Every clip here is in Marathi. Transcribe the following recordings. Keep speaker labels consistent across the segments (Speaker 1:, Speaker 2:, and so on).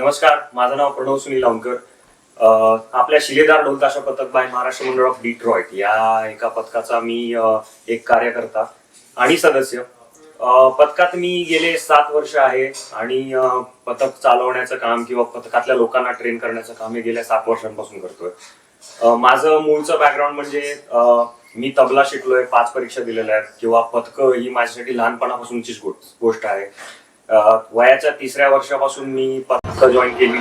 Speaker 1: नमस्कार, माझं नाव प्रणव सुनील लावणकर. आपल्या शिलेदार ढोल ताशा पथक बाय महाराष्ट्र मंडळ ऑफ डिट्रॉइट या एका पथकाचा मी एक कार्यकर्ता आणि सदस्य. पथकात मी गेले 7 वर्ष आहे आणि पथक चालवण्याचं काम किंवा पथकातल्या लोकांना ट्रेन करण्याचं काम हे गेल्या 7 वर्षांपासून करतोय. माझं मूळचं बॅकग्राऊंड म्हणजे मी तबला शिकलोय, 5 परीक्षा दिलेल्या आहेत किंवा पथक ही माझ्यासाठी लहानपणापासूनचीच गोष्ट आहे. वयाच्या 3ऱ्या वर्षापासून मी पथक जॉईन केली.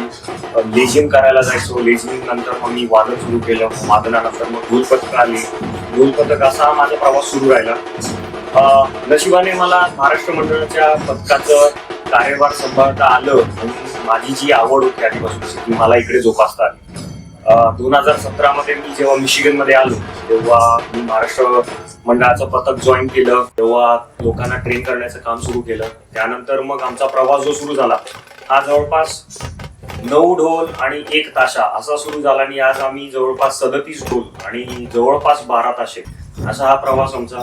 Speaker 1: लेझिम करायला जायचो. लेझिम नंतर मग मी वादन सुरू केलं. वादनानंतर मग ढोल पथक आली. ढोल पथक असा माझा प्रवास सुरू राहिला. नशिबाने मला महाराष्ट्र मंडळाच्या पथकाचं कार्यभार सांभाळता आलं आणि माझी जी आवड होती आधीपासून ती मला इकडे जोपासता आली. 2017 मध्ये मी जेव्हा मिशिगन मध्ये आलो तेव्हा मी महाराष्ट्र मंडळाचं पथक जॉईन केलं. तेव्हा लोकांना ट्रेन करण्याचं काम सुरू केलं. त्यानंतर मग आमचा प्रवास जो सुरू झाला हा जवळपास 9 ढोल आणि 1 ताशा असा सुरू झाला आणि आज आम्ही जवळपास 37 ढोल आणि जवळपास 12 ताशे असा हा प्रवास आमचा.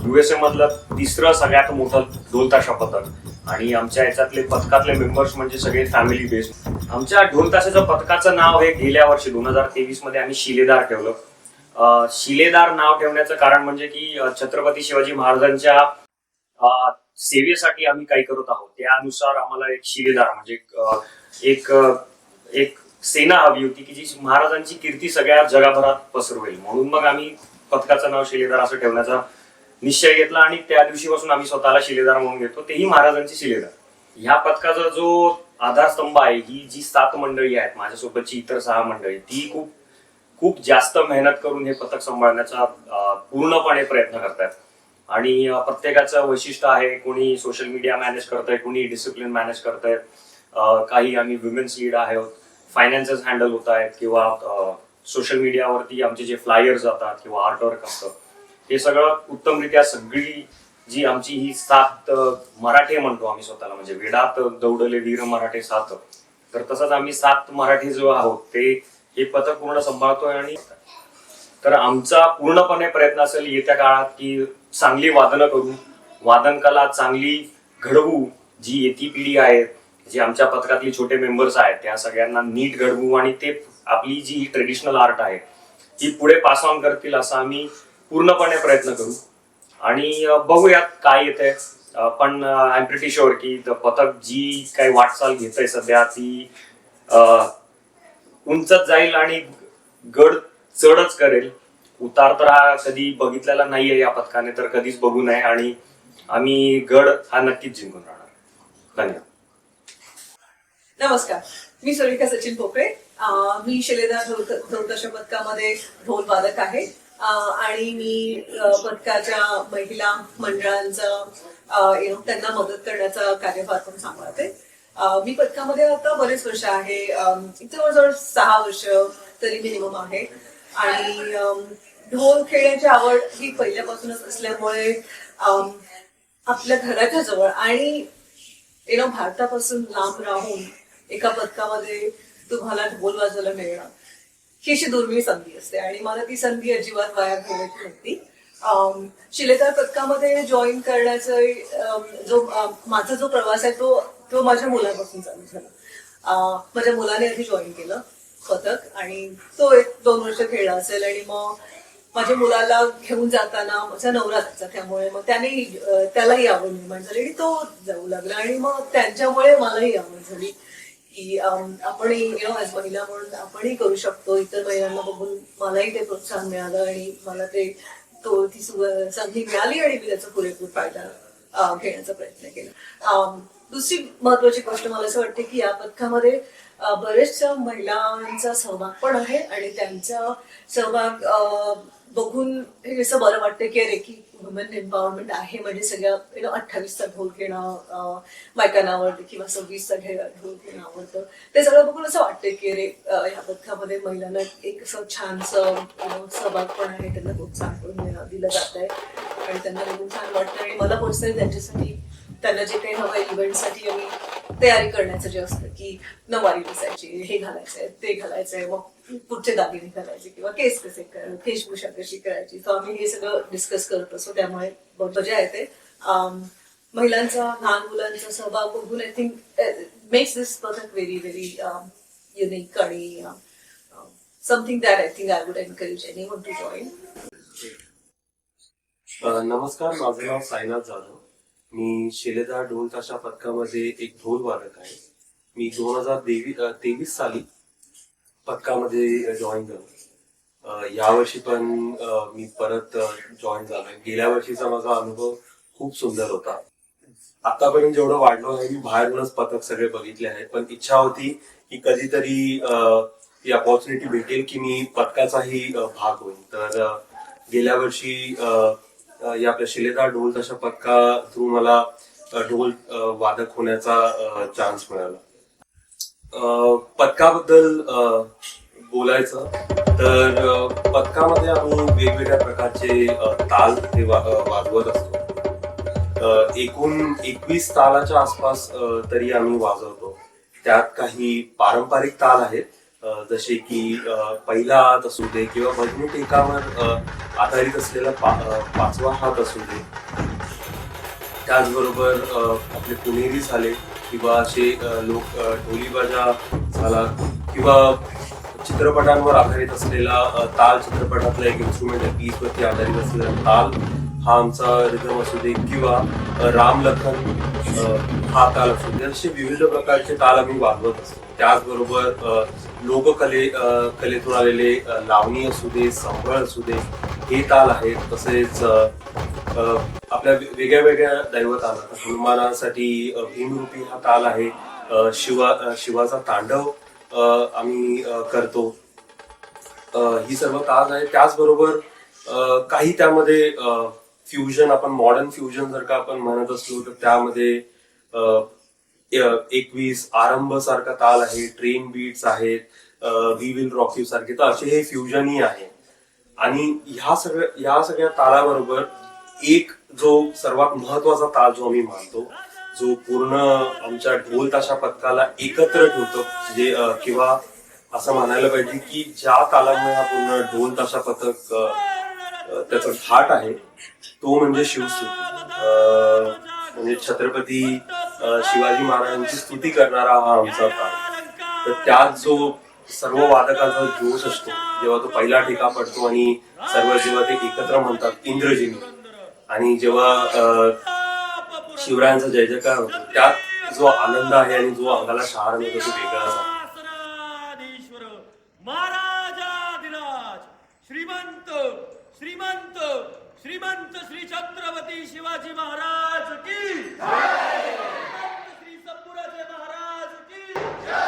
Speaker 1: USA मधलं 3रं सगळ्यात मोठं ढोल ताशा पथक आणि आमच्या याच्यातले पथकातले मेंबर्स म्हणजे सगळे फॅमिली बेस्ड. आमच्या ढोल ताशाच्या पथकाचं नाव हे गेल्या वर्षी 2023 मध्ये आम्ही शिलेदार ठेवलं. शिलेदार नाव ठेवण्याचं कारण म्हणजे की छत्रपती शिवाजी महाराजांच्या सेवेसाठी आम्ही काही करत आहोत. त्यानुसार आम्हाला एक शिलेदार म्हणजे एक सेना हवी होती की जी महाराजांची कीर्ती सगळ्या जगभरात पसरवेल. म्हणून मग आम्ही पथकाचं नाव शिलेदार असं ठेवण्याचा निश्चय घेतला आणि त्या दिवशीपासून आम्ही स्वतःला शिलेदार म्हणून घेतो, तेही महाराजांची शिलेदार. ह्या पथकाचा जो आधारस्तंभ आहे, ही जी 7 मंडळी आहेत माझ्यासोबतची इतर 6 मंडळी, ती खूप जास्त मेहनत करून हे पथक सांभाळण्याचा पूर्णपणे प्रयत्न करतात. आणि प्रत्येकाचं वैशिष्ट्य आहे. कोणी सोशल मीडिया मॅनेज करतंय, कोणी डिसिप्लिन मॅनेज करतंय, काही आम्ही वुमेन्स लीड आहोत, फायनान्सेस हँडल होत आहेत किंवा सोशल मीडियावरती आमचे जे फ्लायर्स जातात किंवा आर्टवर्क असतं हे सगळं उत्तमरित्या सगळी जी आमची ही 7 मराठे म्हणतो आम्ही स्वतःला, म्हणजे वेडात दौडले वीर मराठे 7, तर तसंच आम्ही 7 मराठी जो आहोत ते हे पथक पूर्ण सांभाळतोय. आणि तर आमचा पूर्णपणे प्रयत्न असेल येत्या काळात की चांगली वादनं करू, वादन कला चांगली घडवू, जी येती पिढी आहे, जी आमच्या पथकातली छोटे मेंबर्स आहेत त्या सगळ्यांना नीट घडवू आणि ते आपली जी ट्रेडिशनल आर्ट आहे ही पुढे पास ऑन करतील असा आम्ही पूर्णपणे प्रयत्न करू. आणि बघूयात काय येतंय. पण आय एम प्रिटी शुअर की पथक जी काही वाटचाल घेतंय सध्या ती उंचच जाईल आणि गड चढच करेल. उतार तर हा कधी बघितलेला नाहीये या पथकाने, तर कधीच बघू नये आणि आम्ही गड हा नक्कीच जिंकून राहणार. धन्यवाद.
Speaker 2: नमस्कार, मी सुरेखा सचिन पोकळे. मी शिलेदार ढोल ताशा पथकामध्ये ढोल वादक आहे आणि मी पथकाच्या महिला मंडळांचा त्यांना मदत करण्याचा कार्यभार पण सांभाळते. मी पथकामध्ये आता बरेच वर्ष आहे, इथे जवळजवळ 6 वर्ष तरी मिनिमम आहे. आणि ढोल खेळण्याची आवड ही पहिल्यापासूनच असल्यामुळे आपल्या घराच्या जवळ आणि भारतापासून लांब राहून एका पथकामध्ये तुम्हाला ढोल वाजवायला मिळणं ही अशी दुर्मिळ संधी असते आणि मला ती संधी अजिबात वाया घालवायची नव्हती. शिलेदार पथकामध्ये जॉईन करण्याचा माझा जो प्रवास आहे तो माझ्या मुलापासून चालू झाला. माझ्या मुलाने आधी जॉईन केलं पथक आणि तो 1-2 वर्ष खेळला असेल आणि मग माझ्या मुलाला घेऊन जाताना माझा नवरा जायचा, त्यामुळे मग त्यालाही आवड निर्माण झाली आणि तो जाऊ लागला आणि मग त्यांच्यामुळे मलाही आवड झाली की आपणही ॲज महिला म्हणून आपणही करू शकतो. इतर महिलांना बघून मलाही ते प्रोत्साहन मिळालं आणि मला ती संधी मिळाली आणि मी त्याचा पुरेपूर फायदा घेण्याचा प्रयत्न केला. दुसरी महत्वाची गोष्ट मला असं वाटते की या पथकामध्ये बरेचशा महिलांचा सहभाग पण आहे आणि त्यांचा सहभाग बघून हे असं बरं वाटतं की अरे की वुमेन एम्पॉवरमेंट आहे, म्हणजे सगळ्या 28चा ढोल घेणं बायकांना आवडतं किंवा 26चा ढोल घेणं आवडतं. ते सगळं बघून असं वाटतं की अरे ह्या पथकामध्ये महिलांना एक असं छानसं सहभाग पण आहे, त्यांना प्रोत्साहन पण दिलं जात आहे आणि त्यांना बघून छान वाटतं. आणि मला पर्सनली त्यांच्यासाठी त्यांना जे काही हवं इव्हेंटसाठी आम्ही तयारी करण्याचं जे असतं की नवारी दिसायची, हे घालायचंय ते घालायचंय, मग पुढचे दागिने घालायचे किंवा केस कसे वेशभूषा कशी करायची, तर आम्ही हे सगळं डिस्कस करत असतो. त्यामुळे मजा येते. महिलांचा, लहान मुलांचा सहभाग बघून आय थिंक मेक्स दिस पथक व्हेरी व्हेरी युनिक आणि something that I think I would encourage anyone to join.
Speaker 3: नमस्कार, माझं नाव साईनाथ जाधव. मी शिलेदार ढोल ताशा पथकामध्ये एक ढोल वादक आहे. मी 2023 साली पथकामध्ये जॉईन झालो. यावर्षी पण मी परत जॉईन झालोय. गेल्या वर्षीचा माझा अनुभव खूप सुंदर होता. आतापर्यंत जेवढं वाढलो आहे, मी बाहेरूनच पथक सगळे बघितले आहेत, पण इच्छा होती की कधीतरी ही अपॉर्च्युनिटी भेटेल की मी पथकाचाही भाग होईल. तर गेल्या वर्षी या आपल्या शिलेदार ढोल ताशा पथका थ्रू मला ढोल वादक होण्याचा चान्स मिळाला. पथकाबद्दल बोलायचं तर पथकामध्ये आम्ही वेगवेगळ्या प्रकारचे ताल हे वाजवत असतो. एकूण 21 तालाच्या आसपास तरी आम्ही वाजवतो. त्यात काही पारंपरिक ताल आहेत, जसे की पहिला हात असू दे किंवा भजनी टेकावर आधारित असलेला पाचवा हात असू दे. त्याचबरोबर आपले पुणेरी झाले किंवा असे लोक ढोलीबाजा झाला किंवा चित्रपटांवर आधारित असलेला ताल, चित्रपटातला एक इन्स्ट्रुमेंट आहे, पीसवरती आधारित असलेला ताल हा आमचा रिदम असू दे किंवा राम लखन हा ताल असू दे. असे विविध प्रकारचे ताल आम्ही वाजवत असतो. त्याचबरोबर कलेतून आलेले लावणी असू दे, संबळ असू दे, हे ताल आहेत. तसेच आपल्या वेगळ्या वेगळ्या दैवतांना, हनुमानासाठी भीमरूपी हा ताल आहे. शिवाचा तांडव आम्ही करतो. ही सर्व ताल आहेत. त्याचबरोबर काही त्यामध्ये फ्युजन, आपण मॉडर्न फ्युजन जर का आपण म्हणत असलो तर त्यामध्ये 21 आरंभ सारखा ताल आहे, ट्रेन बीट्स आहेत, वी विल रॉक यू सारखे. तर असे हे फ्युजनही आहे. आणि ह्या सगळ्या तालाबरोबर एक जो सर्वात महत्वाचा ताल जो आम्ही मानतो, जो पूर्ण आमच्या ढोल ताशा पथकाला एकत्र ठेवतो, जे किंवा असं म्हणायला पाहिजे की ज्या तालामुळे हा पूर्ण ढोल ताशा पथक त्याचा घाट आहे, तो म्हणजे शिवस्तुती. म्हणजे छत्रपती शिवाजी महाराजांची स्तुती करणारा हा आमचा ताल. तर त्यात जो सर्व वादकांचा जोश असतो, जेव्हा तो पहिला ठेका पडतो आणि सर्व जेव्हा ते एकत्र म्हणतात इंद्रजिनी, आणि जेव्हा शिवरायांचा जय जयकार होतो, त्यात जो आनंद आहे आणि जो अंगाला शहार मिळतो तो वेगळाच आहे.
Speaker 4: श्रीमंत श्रीमंत श्रीमंत श्री छत्रपती शिवाजी महाराज की जय. श्री संपूराजे महाराज की जय.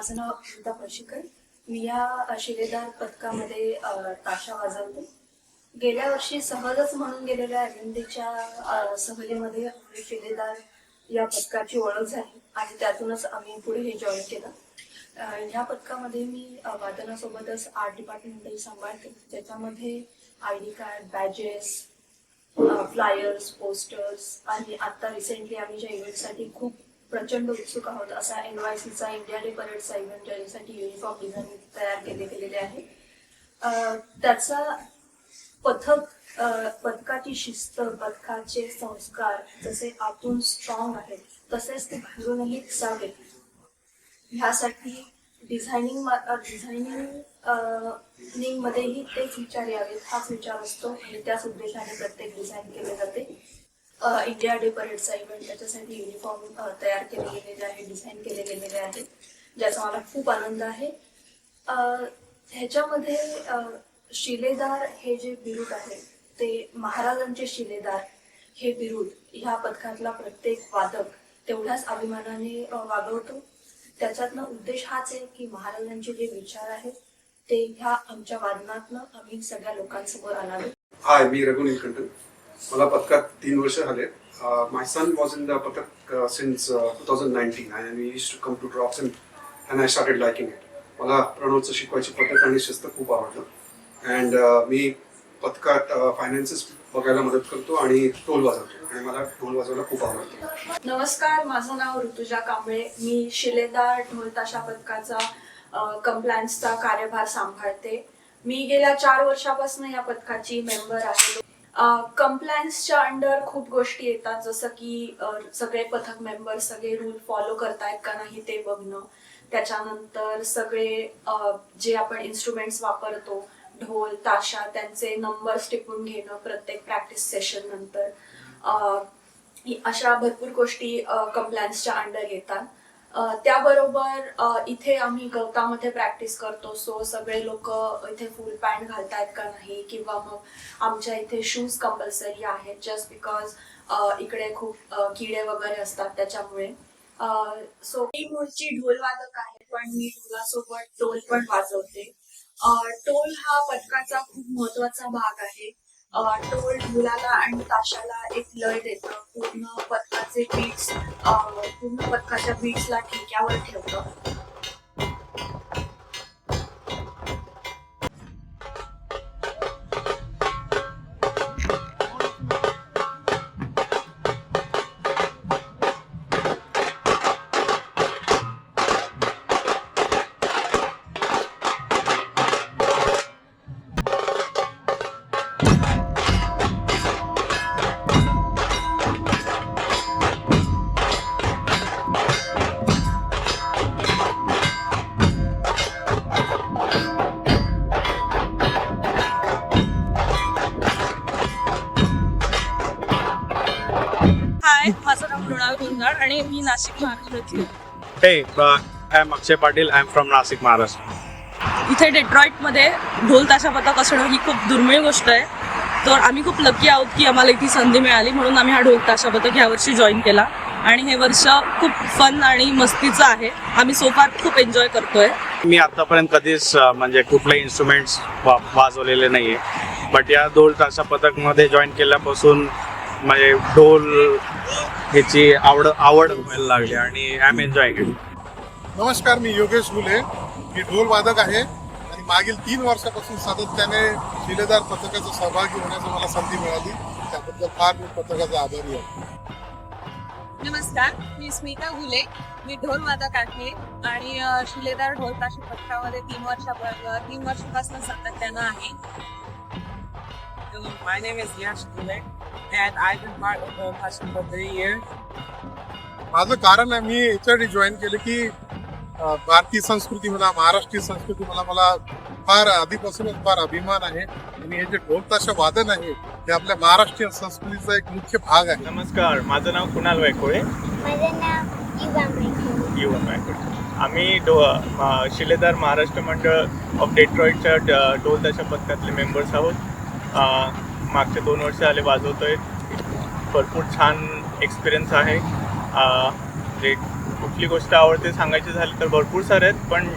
Speaker 5: माझं नाव अमृता पळशीकर. मी या शिलेदार पथकामध्ये ताशा वाजवते. गेल्या वर्षी सहजच म्हणून गेलेल्या आनंदीच्या सहलीमध्ये आपले शिलेदार या पथकाची ओळख झाली आणि त्यातूनच आम्ही पुढे हे जॉईन केलं. ह्या पथकामध्ये मी वादनासोबतच आर्ट डिपार्टमेंटही सांभाळते, ज्याच्यामध्ये ID card, badges, flyers, posters आणि आता रिसेंटली आम्ही ज्या इव्हेंटसाठी खूप प्रचंड उत्सुक आहोत असा NYCचा इंडिया डे परेडचा इव्हेंट, ज्याच्यासाठी युनिफॉर्म डिझाईन तयार गेलेले आहे. त्याचा पथकाची शिस्त, पथकाचे संस्कार जसे आतून स्ट्रॉंग आहेत तसेच ते बाहेरूनही असावेत, ह्यासाठी डिझायनिंग मध्येही तेच विचार यावेत हाच विचार असतो आणि त्याच उद्देशाने प्रत्येक डिझाईन केले जाते. इंडिया डे परेडचा इव्हेंट, त्याच्यासाठी युनिफॉर्म तयार केले गेलेले आहे, डिझाईन केले गेलेले आहे, ज्याचा मला खूप आनंद आहे. ह्याच्यामध्ये शिलेदार हे जे बिरुद आहे ते महाराजांचे शिलेदार हे बिरुद ह्या पथकातला प्रत्येक वादक तेवढ्याच अभिमानाने वागवतो. त्याच्यातनं उद्देश हाच आहे की महाराजांचे जे विचार आहेत ते ह्या आमच्या वादनातनं आम्ही सगळ्या लोकांसमोर आणावे.
Speaker 6: हाय, मी रघु नीलकंठन. मला पथकात 3 वर्ष झाले. My son was in the पथक since 2019 and we used to come to drops and I started liking it. मला प्रणवचं शिकवायची पद्धत आणि शिस्त खूप आवडलं अँड मी पथकात फायनान्सेस बघायला मदत करतो आणि ढोल वाजवतो आणि मला ढोल वाजवायला खूप आवडतं.
Speaker 5: नमस्कार, माझं नाव ऋतुजा कांबळे. मी शिलेदार ढोल ताशा पथकाचा कंप्लायन्सचा कार्यभार सांभाळते. मी गेल्या 4 वर्षापासून या पथकाची मेंबर आहे. कंप्लायन्सच्या अंडर खूप गोष्टी येतात, जसं की सगळे पथक मेंबर सगळे रूल फॉलो करतायत का नाही ते बघणं. त्याच्यानंतर सगळे जे आपण इन्स्ट्रुमेंट्स वापरतो, ढोल, ताशा, त्यांचे नंबर्स टिपून घेणं प्रत्येक प्रॅक्टिस सेशन नंतर. अशा भरपूर गोष्टी कंप्लायन्सच्या अंडर येतात. त्याबरोबर इथे आम्ही गवतामध्ये प्रॅक्टिस करतो, सो सगळे लोक इथे फुल पॅन्ट घालतायत का नाही, किंवा मग आमच्या इथे शूज कंपल्सरी आहेत जस्ट बिकॉज इकडे खूप किडे वगैरे असतात त्याच्यामुळे. सो मी मूळची ढोल वादक आहे, पण मी ढोलासोबत टोल पण वाजवते. टोल हा पथकाचा खूप महत्वाचा भाग आहे. टोल ढोलाला आणि ताशाला एक लय देतं, पूर्ण पथकाच्या बीट्सला ठेक्यावर ठेवतं.
Speaker 7: हाय, माझं नाव मृणाल गुंजाळ आणि मी नाशिक महाराष्ट्रातली.
Speaker 8: Hey, I'm Akshay Patil. I'm from Nasik, Maharashtra.
Speaker 7: इथे डेट्रॉइटमध्ये ढोल ताशा पथक असणं ही खूप दुर्मिळ गोष्ट आहे. तर आम्ही खूप लकी आहोत की आम्हाला इथे संधी मिळाली, म्हणून आम्ही हा ढोल ताशा पथक यावर्षी जॉईन केला आणि हे वर्ष खूप फन आणि मस्तीचं आहे. आम्ही सोफार खूप एन्जॉय करतोय.
Speaker 8: मी आतापर्यंत कधीच म्हणजे कुठले इन्स्ट्रुमेंट्स वाजवलेले नाहीये, बट या ढोल ताशा पथकमध्ये जॉईन केल्यापासून म्हणजे ढोल ह्याची आवड व्हायला लागली आणि आय एम एन्जॉयिंग इट.
Speaker 9: नमस्कार, मी योगेश गुले. मी ढोल वादक आहे आणि मागील 3 वर्षापासून सातत्याने शिलेदार पथकाचा सहभागी होण्याची मला संधी मिळाली. त्याबद्दल फार मी पथकाचा आभारी आहे.
Speaker 10: नमस्कार, मी स्मिता गुले. मी ढोल वादक आहे आणि शिलेदार ढोल ताशा पथकामध्ये 3 वर्षापासून सातत्यानं आहे.
Speaker 11: Hello, my name is Yash Gule and I've been part of the Tasha for 3 years.
Speaker 9: माझं कारण आहे, मी याच्यासाठी जॉईन केलं की भारतीय संस्कृती मला, महाराष्ट्रीय संस्कृती मला फार आधीपासूनच फार अभिमान आहे आणि हे जे ढोल ताशा वादन आहे हे आपल्या महाराष्ट्रीय संस्कृतीचा एक मुख्य भाग आहे.
Speaker 12: नमस्कार, माझं नाव कुणाल वायकोळे.
Speaker 13: माझं नाव
Speaker 12: युवन वायकोळे. आम्ही शिलेदार महाराष्ट्र मंडळ ऑफ डेट्रॉइटच्या ढोल ताशा पथकातले मेंबर्स आहोत. मागचे 2 वर्ष आले वाजवतोय. भरपूर छान एक्सपिरियन्स आहे. जे खूप कुठली गोष्ट आवडते सांगायची झाली तर भरपूर सारे आहेत, पण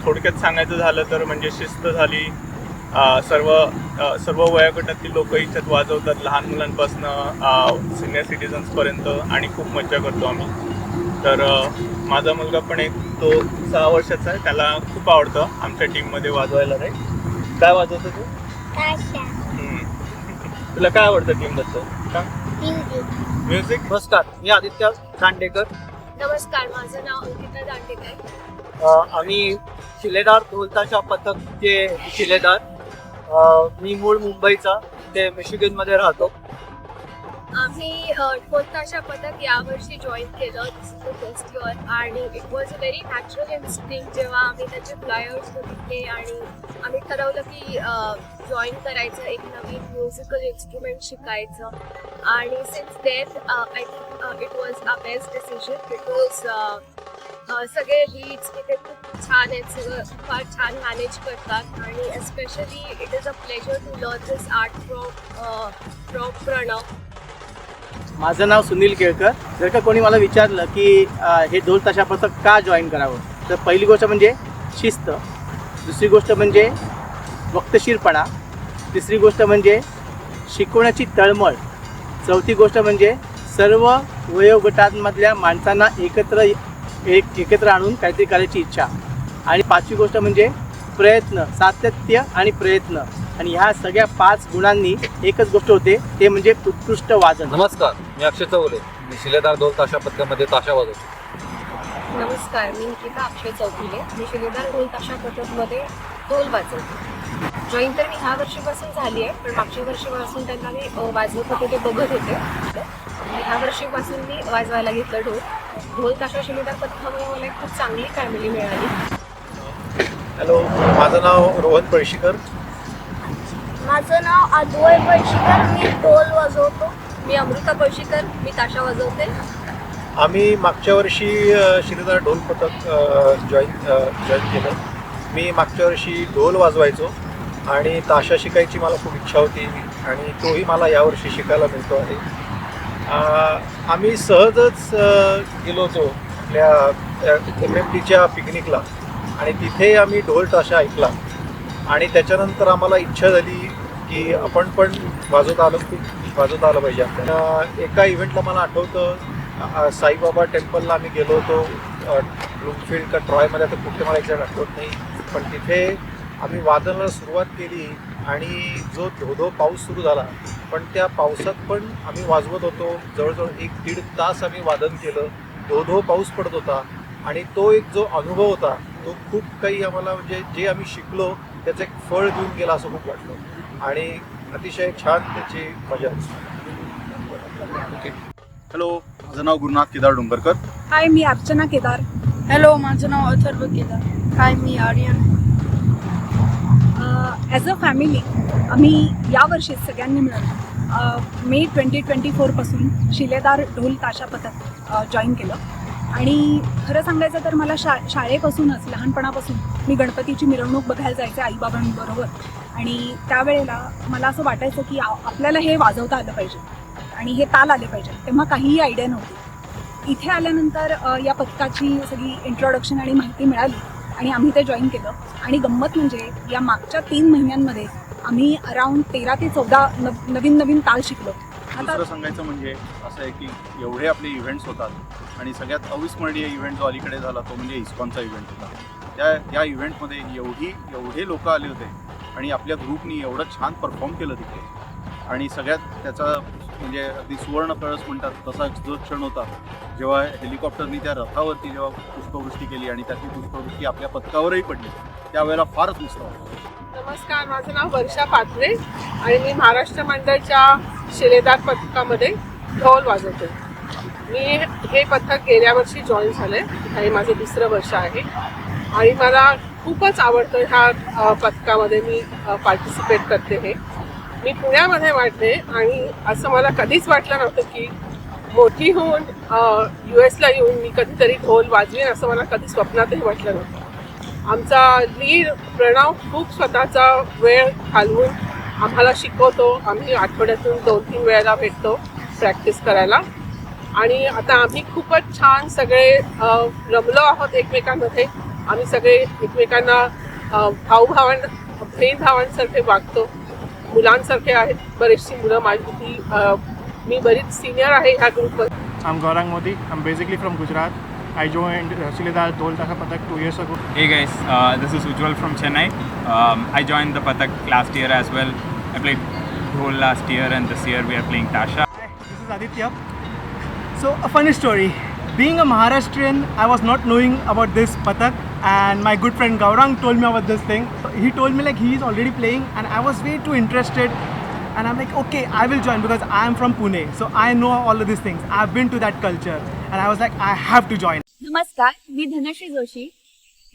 Speaker 12: थोडक्यात सांगायचं झालं तर म्हणजे शिस्त झाली. सर्व वयोगटातील लोक इच्छित वाजवतात, लहान मुलांपासून सिनियर सिटीजन्सपर्यंत, आणि खूप मजा करतो आम्ही. तर माझा मुलगा पण एक, तो 6 वर्षाचा आहे, त्याला खूप आवडतं आमच्या टीममध्ये वाजवायला. रे काय वाजवतं तू? तुला काय आवडतं टीमबद्दल का? म्युझिक.
Speaker 11: नमस्कार, मी आदित्य दांडेकर.
Speaker 5: नमस्कार, माझं नाव अंकिता दांडेकर.
Speaker 11: आम्ही शिलेदार ढोलताशा पथकचे शिलेदार. मी मूळ मुंबईचा, ते मिशिगनमध्ये राहतो.
Speaker 5: आम्ही ढोलताशा पथक यावर्षी जॉईन केलं. दिस इज द फर्स्ट इयर आणि it was a very natural instinct जेव्हा आम्ही त्याचे फ्लायर्स बघितले आणि आम्ही ठरवलं की जॉईन करायचं, एक नवीन म्युझिकल इन्स्ट्रुमेंट शिकायचं. आणि since then I think it was a best decision because सगळे लीड्स तिथे खूप छान आहेत, सगळं फार छान मॅनेज करतात आणि especially it is a pleasure to learn this art from Pranav.
Speaker 11: माझं नाव सुनील केळकर. जर का कोणी मला विचारलं की हे ढोल ताशा पथक का जॉईन करावं, तर पहिली गोष्ट म्हणजे शिस्त, दुसरी गोष्ट म्हणजे वक्तशीरपणा, तिसरी गोष्ट म्हणजे शिकवण्याची तळमळ, चौथी गोष्ट म्हणजे सर्व वयोगटांमधल्या माणसांना एकत्र आणून काहीतरी करायची इच्छा, आणि पाचवी गोष्ट म्हणजे प्रयत्न, सातत्य आणि प्रयत्न. आणि ह्या सगळ्या 5 गुणांनी एकच गोष्ट होते, ते म्हणजे उत्कृष्ट वादन.
Speaker 14: नमस्कार, मी अक्षय चौगुले. मी शिलेदार ढोल ताशा पथकामध्ये ताशा वाजवतो.
Speaker 5: नमस्कार, मी निकिता अक्षय चौगुले. मी शिलेदार ढोल ताशा पथकमध्ये ढोल वाजवते. जॉईन तर मी ह्या वर्षीपासून झाली आहे, पण मागच्या वर्षीपासून त्यांना मी वाजवत होते ते बघत होते. ह्या वर्षीपासून मी वाजवायला घेतलं ढोल. ढोल ताशा शिलेदार पथकामुळे मला एक खूप चांगली फॅमिली मिळाली.
Speaker 8: हॅलो, माझं नाव रोहन पळशीकर.
Speaker 13: माझं नाव अद्वय पळशीकर. मी ढोल वाजवतो.
Speaker 5: मी अमृता पळशीकर. मी ताशा वाजवते.
Speaker 8: आम्ही मागच्या वर्षी शिलेदार ढोल पथक जॉईन केलं. मी मागच्या वर्षी ढोल वाजवायचो आणि ताशा शिकायची मला खूप इच्छा होती आणि तोही मला यावर्षी शिकायला मिळतो आहे. आम्ही सहजच गेलो होतो आपल्या MMTच्या पिकनिकला आणि तिथे आम्ही ढोल ताशा ऐकला आणि त्याच्यानंतर आम्हाला इच्छा झाली की आपण पण वाजवता आलं पाहिजे आपल्याला. एका इव्हेंटला मला आठवतं, साईबाबा टेम्पलला आम्ही गेलो होतो, ब्लूमफील्ड का ट्रॉयमध्ये, आता कुठे मला एक्झॅक्ट आठवत नाही, पण तिथे आम्ही वादनाला सुरुवात केली आणि जो धो पाऊस सुरू झाला, पण त्या पावसात पण आम्ही वाजवत होतो. जवळजवळ 1-1.5 तास आम्ही वादन केलं. धो पाऊस पडत होता आणि तो एक जो अनुभव होता तो खूप काही आम्हाला, म्हणजे जे आम्ही शिकलो त्याचं एक फळ देऊन गेला असं खूप वाटलं आणि अतिशय छान त्याची मजा. हॅलो, माझं नाव गुरुनाथ केदार डोंगरकर.
Speaker 5: हाय, मी अर्चना केदार.
Speaker 7: हॅलो, माझं नाव अथर्व केदार.
Speaker 5: हाय, मी आर्यन.
Speaker 10: ॲज अ फॅमिली आम्ही यावर्षी सगळ्यांनी मिळून मे 2024 पासून शिलेदार ढोल ताशा पथक जॉईन केलं. आणि खरं सांगायचं तर मला शाळेपासूनच, लहानपणापासून मी गणपतीची मिरवणूक बघायला जायचे आईबाबांबरोबर. आणि त्यावेळेला मला असं वाटायचं की आपल्याला हे वाजवता आलं पाहिजे आणि हे ताल आले पाहिजे. तेव्हा काहीही आयडिया नव्हती. इथे आल्यानंतर या पथकाची सगळी इंट्रोडक्शन आणि माहिती मिळाली आणि आम्ही ते जॉईन केलं. आणि गंमत म्हणजे या मागच्या 3 महिन्यांमध्ये आम्ही अराऊंड 13 ते 14 नवीन ताल शिकलो.
Speaker 8: दुसरं सांगायचं म्हणजे असं आहे की एवढे आपले इव्हेंट्स होतात आणि सगळ्यात अविस्मरणीय इव्हेंट जो अलीकडे झाला तो म्हणजे इस्कॉनचा इव्हेंट होता. त्या इव्हेंटमध्ये एवढे लोक आले होते आणि आपल्या ग्रुपनी एवढं छान परफॉर्म केलं तिथे. आणि सगळ्यात त्याचा म्हणजे अगदी सुवर्ण कळस म्हणतात तसा जो क्षण होता जेव्हा हेलिकॉप्टरनी त्या रथावरती जेव्हा पुष्पवृष्टी केली आणि त्याची पुष्पवृष्टी आपल्या पथकावरही पडली, त्यावेळेला फारच मस्त वाटलं.
Speaker 10: नमस्कार, माझं नाव वर्षा पात्रे आणि मी महाराष्ट्र मंडळच्या शिलेदार पथकामध्ये ढोल वाजवते. मी हे पथक गेल्या वर्षी जॉईन झाले. हे माझं 2रं वर्ष आहे आणि मला खूपच आवडतं ह्या पथकामध्ये मी पार्टिसिपेट करते. हे मी पुण्यामध्ये वाटते आणि असं मला कधीच वाटलं नव्हतं की मोठी होऊन US ला येऊन मी कधीतरी ढोल वाजवेन, असं मला कधी स्वप्नातही वाटलं नव्हतं. आमचा लीड प्रणव खूप स्वतःचा वेळ घालवून आम्हाला शिकवतो. आम्ही आठवड्यातून 2-3 वेळेला भेटतो प्रॅक्टिस करायला
Speaker 15: आणि आता आम्ही खूपच छान सगळे रमलो आहोत एकमेकांमध्ये. आम्ही सगळे एकमेकांना बहीण भावांसारखे वागतो, मुलांसारखे आहेत. बरीचशी मुलं माझी मी बरीच सिनियर आहे ह्या ग्रुपमध्ये.
Speaker 16: I'm Gaurang Modi. I'm basically from Gujarat. I joined Shiledar Dhol Tasha Patak 2 years ago.
Speaker 17: Hey guys, this is Ujjwal from Chennai. I joined the Patak last year as well. I played Dhol last year and this year we are playing Tasha.
Speaker 16: Hi, this is Aditya. So a funny story. Being a Maharashtrian, I was not knowing about this Patak, and my good friend Gaurang told me about this thing. He told me like he is already playing, and I was way too interested. And I'm like, okay, I will join because I am from Pune, so I know all of these things. I've been to that culture, and I was like, I have to join.
Speaker 10: नमस्कार, मी धनश्री जोशी.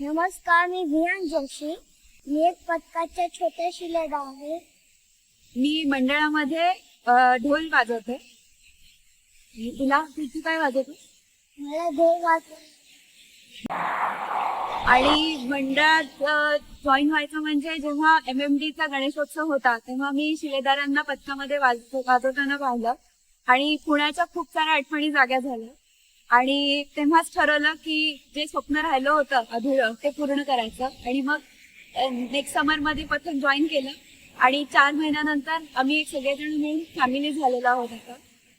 Speaker 13: नमस्कार, मी विहान जोशी. मी एक पथकाच्या छोट्या शिलेदार आहे.
Speaker 10: मी मंडळामध्ये ढोल वाजवते. तुला तू काय वाजवते?
Speaker 13: मला ढोल वाजवते.
Speaker 10: आणि मंडळात जॉईन व्हायचं म्हणजे जेव्हा MMDचा गणेशोत्सव होता तेव्हा मी शिलेदारांना पथकामध्ये वाजवताना पाहिलं आणि पुण्याच्या खूप साऱ्या आठवणी जाग्या झाल्या. आणि तेव्हाच ठरवलं की जे स्वप्न राहिलं होतं अधुरं ते पूर्ण करायचं. आणि मग नेक्स्ट समरमध्ये पथक जॉईन केलं आणि 4 महिन्यानंतर आम्ही सगळेजण मिळून फॅमिली झालेला आहोत आता.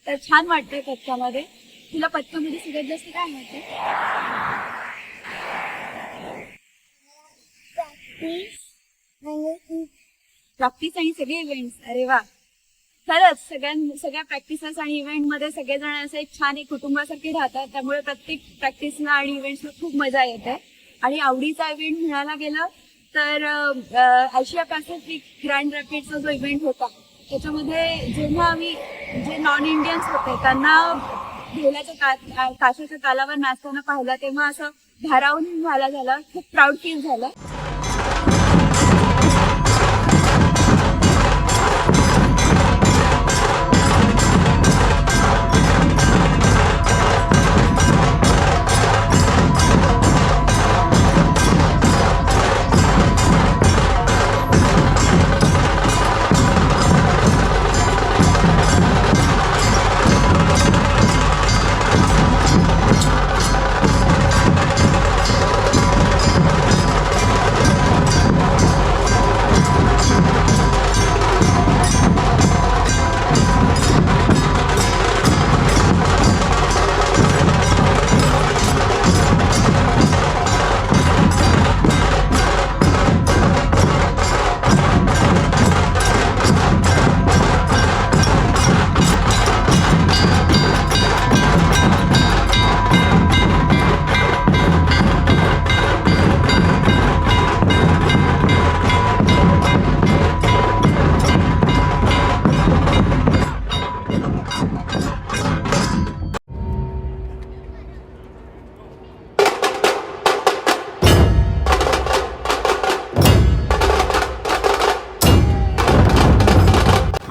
Speaker 10: तर छान वाटतंय पथकामध्ये. तुला पथकामध्ये सगळ्यात जास्त काय वाटतं? प्रॅक्टिस आणि सगळे इव्हेंट्स. अरे वा, खरंच सगळ्या प्रॅक्टिसेस आणि इव्हेंटमध्ये सगळेजण असे छान एक कुटुंबासारखे राहतात. त्यामुळे प्रत्येक प्रॅक्टिसला आणि इव्हेंट्सला खूप मजा येते. आणि आवडीचा इव्हेंट म्हणायला गेलं तर आशिया पॅसिफिक ग्रँड रॅपिडचा जो इव्हेंट होता त्याच्यामध्ये जेव्हा आम्ही जे नॉन इंडियन्स होते त्यांना ढोलाच्या ताशाच्या तालावर नाचताना पाहिलं तेव्हा असं भारावून झालं. खूप प्राऊड फील झालं.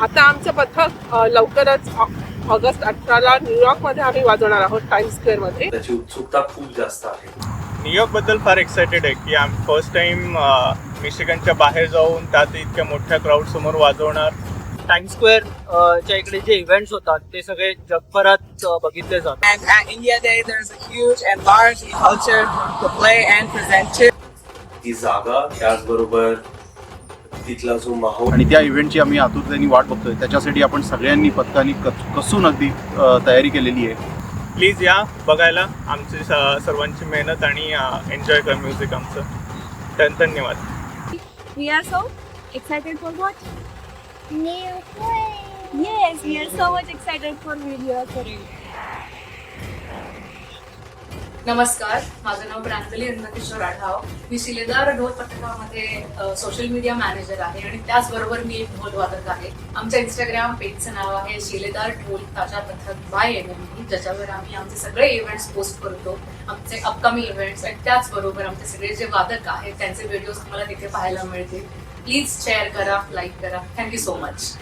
Speaker 15: आता आमचं पथक लवकरच ऑगस्ट 18ला न्यूयॉर्कमध्ये आम्ही वाजवणार आहोत टाइम्स स्क्वेअरमध्ये.
Speaker 3: त्याची उत्सुकता खूप जास्त आहे.
Speaker 12: न्यूयॉर्क बद्दल फार एक्सायटेड आहे की आम्ही फर्स्ट टाइम मिशिगनच्या बाहेर जाऊन त्यात इतक्या मोठ्या क्राऊड समोर वाजवणार.
Speaker 11: टाइम्स स्क्वेअरच्या इकडे जे इव्हेंट्स होतात ते सगळे जगभरात बघितले जातात.
Speaker 7: And at India Day, there's a huge and large culture to play and present to.
Speaker 3: ती जागा त्याचबरोबर तिथला जो माहोल
Speaker 8: आणि त्या इव्हेंटची आम्ही आतुरतेने वाट बघतोय. त्याच्यासाठी आपण सगळ्यांनी पथकाने कसून अगदी तयारी केलेली आहे.
Speaker 12: प्लीज या बघायला आमची सर्वांची मेहनत आणि एन्जॉय कर म्युझिक आमचं. धन्यवाद.
Speaker 10: We are so excited for what? Yes, we are so much excited for video parade.
Speaker 2: नमस्कार, माझं नाव प्रांजली अन्नकिशोर आढाव. मी शिलेदार ढोल पथकामध्ये सोशल मीडिया मॅनेजर आहे आणि त्याचबरोबर मी एक ढोल वादक आहे. आमच्या इंस्टाग्राम पेजचं नाव आहे शिलेदार ढोल ताशा पथक बाय MMD, ज्याच्यावर आम्ही आमचे सगळे इव्हेंट्स पोस्ट करतो, आमचे अपकमिंग इव्हेंट्स. आणि त्याचबरोबर आमचे सगळे जे वादक आहेत त्यांचे व्हिडिओज तुम्हाला तिथे पाहायला मिळतील. प्लीज शेअर करा, लाईक करा. Thank you so much.